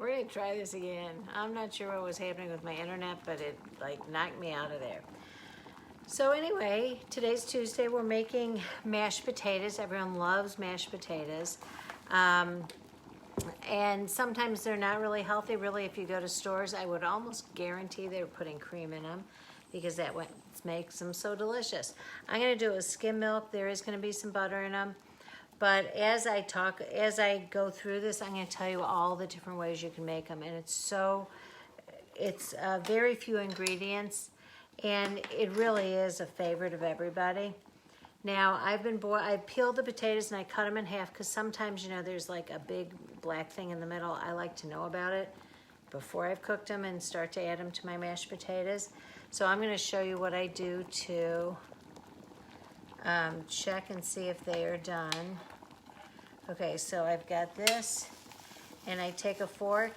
We're gonna try this again. I'm not sure what was happening with my internet, but it like knocked me out of there. So anyway, today's Tuesday. We're making mashed potatoes. Everyone loves mashed potatoes. And sometimes they're not really healthy. Really, if you go to stores, I would almost guarantee they're putting cream in them because that makes them so delicious. I'm gonna do a skim milk. There is gonna be some butter in them. But as I go through this, I'm gonna tell you all the different ways you can make them. And it's very few ingredients, and it really is a favorite of everybody. Now, I peeled the potatoes and I cut them in half because sometimes, you know, there's like a big black thing in the middle. I like to know about it before I've cooked them and start to add them to my mashed potatoes. So I'm gonna show you what I do to check and see if they are done. Okay, so I've got this, and I take a fork,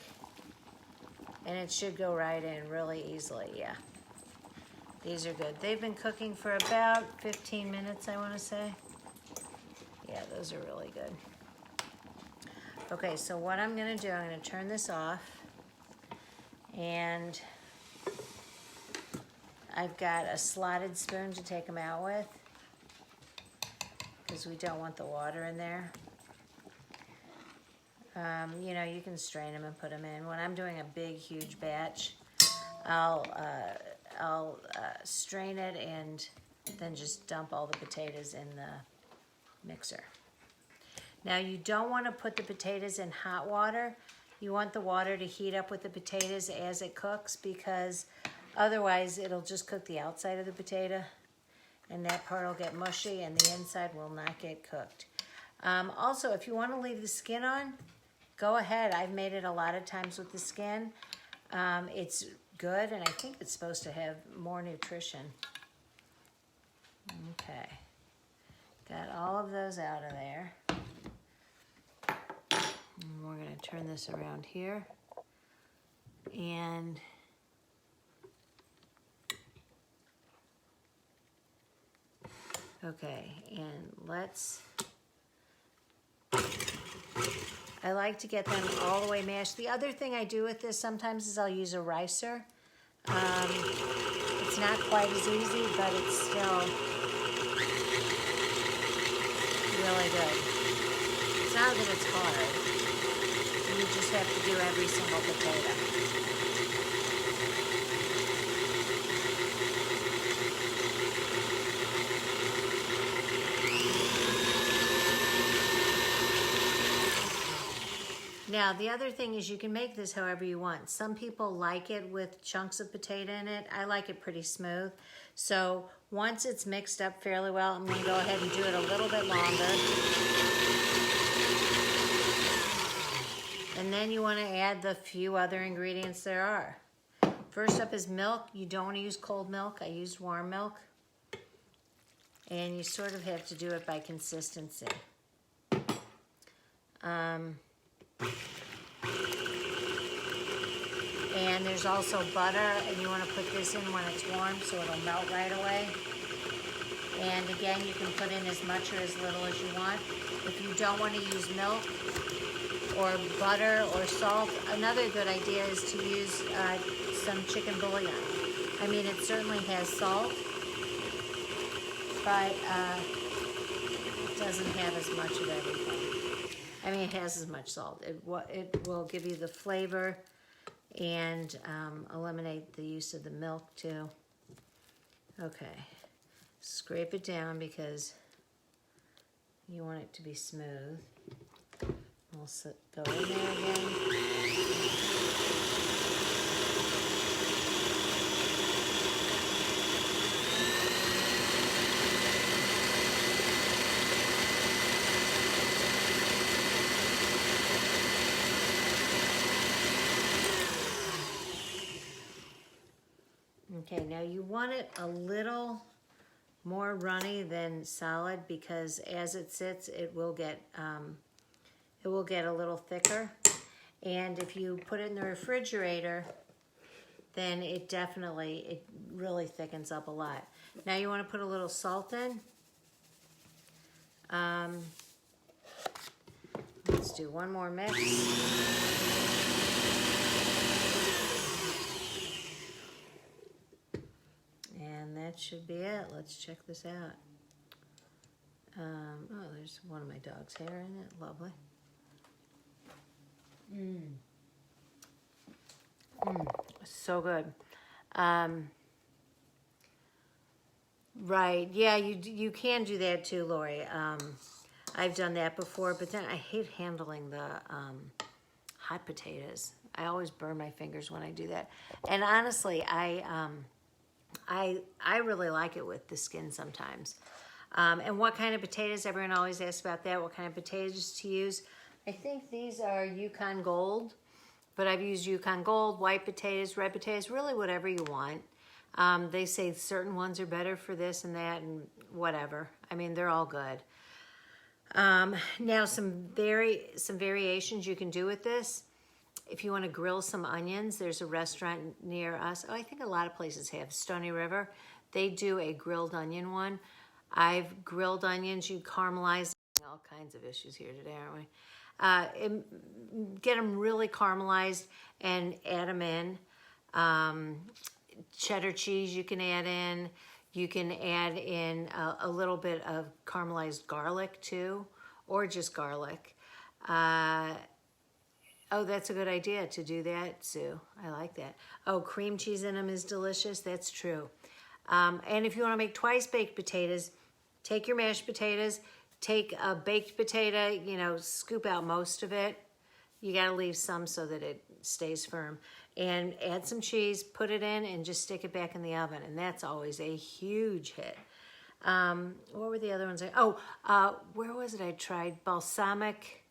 and it should go right in really easily, yeah. These are good. They've been cooking for about 15 minutes, I want to say. Yeah, those are really good. Okay, so what I'm going to do, I'm going to turn this off. And I've got a slotted spoon to take them out with because we don't want the water in there. You know, you can strain them and put them in. When I'm doing a big, huge batch, I'll strain it and then just dump all the potatoes in the mixer. Now, you don't want to put the potatoes in hot water. You want the water to heat up with the potatoes as it cooks because otherwise it'll just cook the outside of the potato and that part will get mushy and the inside will not get cooked. Also, if you want to leave the skin on, go ahead. I've made it a lot of times with the skin. It's good, and I think it's supposed to have more nutrition. Okay, got all of those out of there. And we're gonna turn this around here. And okay, and I like to get them all the way mashed. The other thing I do with this sometimes is I'll use a ricer. It's not quite as easy, but it's still really good. It's not that it's hard. You just have to do every single potato. Now, the other thing is you can make this however you want. Some people like it with chunks of potato in it. I like it pretty smooth. So once it's mixed up fairly well, I'm going to go ahead and do it a little bit longer. And then you want to add the few other ingredients there are. First up is milk. You don't want to use cold milk. I used warm milk. And you sort of have to do it by consistency. And there's also butter, and you want to put this in when it's warm so it'll melt right away. And again, you can put in as much or as little as you want. If you don't want to use milk or butter or salt, another good idea is to use some chicken bouillon. I mean, it certainly has salt, but it doesn't have as much of everything. I mean, it has as much salt. It will give you the flavor and eliminate the use of the milk too. Okay, scrape it down because you want it to be smooth. We'll go in there again. Okay, now you want it a little more runny than solid because as it sits, it will get a little thicker. And if you put it in the refrigerator, then it really thickens up a lot. Now you want to put a little salt in. Let's do one more mix. that should be it. Let's check this out. Oh, there's one of my dog's hair in it. Lovely. So good. Right. Yeah, you can do that too, Lori. I've done that before, but then I hate handling the hot potatoes. I always burn my fingers when I do that. And honestly, I really like it with the skin sometimes. And what kind of potatoes? Everyone always asks about that. What kind of potatoes to use? I think these are Yukon Gold, but I've used Yukon Gold, white potatoes, red potatoes, really whatever you want. They say certain ones are better for this and that and whatever. I mean, they're all good. Now some variations you can do with this. If you want to grill some onions, there's a restaurant near us. Oh, I think a lot of places have. Stony River. They do a grilled onion one. I've grilled onions. You caramelize. All kinds of issues here today, aren't we? Get them really caramelized and add them in. Cheddar cheese you can add in. You can add in a little bit of caramelized garlic too, or just garlic. Oh, that's a good idea to do that, Sue. I like that. Oh, cream cheese in them is delicious. That's true. And if you want to make twice baked potatoes, take your mashed potatoes, take a baked potato, you know, scoop out most of it. You got to leave some so that it stays firm. And add some cheese, put it in, and just stick it back in the oven. And that's always a huge hit. What were the other ones? Where was it I tried? Balsamic.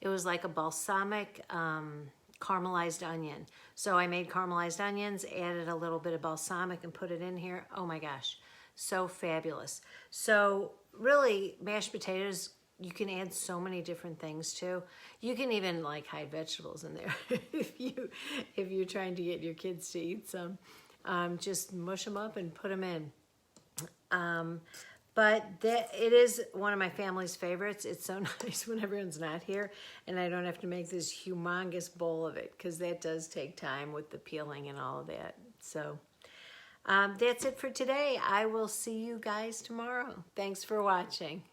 It was like a balsamic caramelized onion. So I made caramelized onions, added a little bit of balsamic and put it in here. Oh my gosh, so fabulous. So really, mashed potatoes, you can add so many different things too. You can even like hide vegetables in there if you're trying to get your kids to eat some. Just mush them up and put them in. But it is one of my family's favorites. It's so nice when everyone's not here and I don't have to make this humongous bowl of it because that does take time with the peeling and all of that. So that's it for today. I will see you guys tomorrow. Thanks for watching.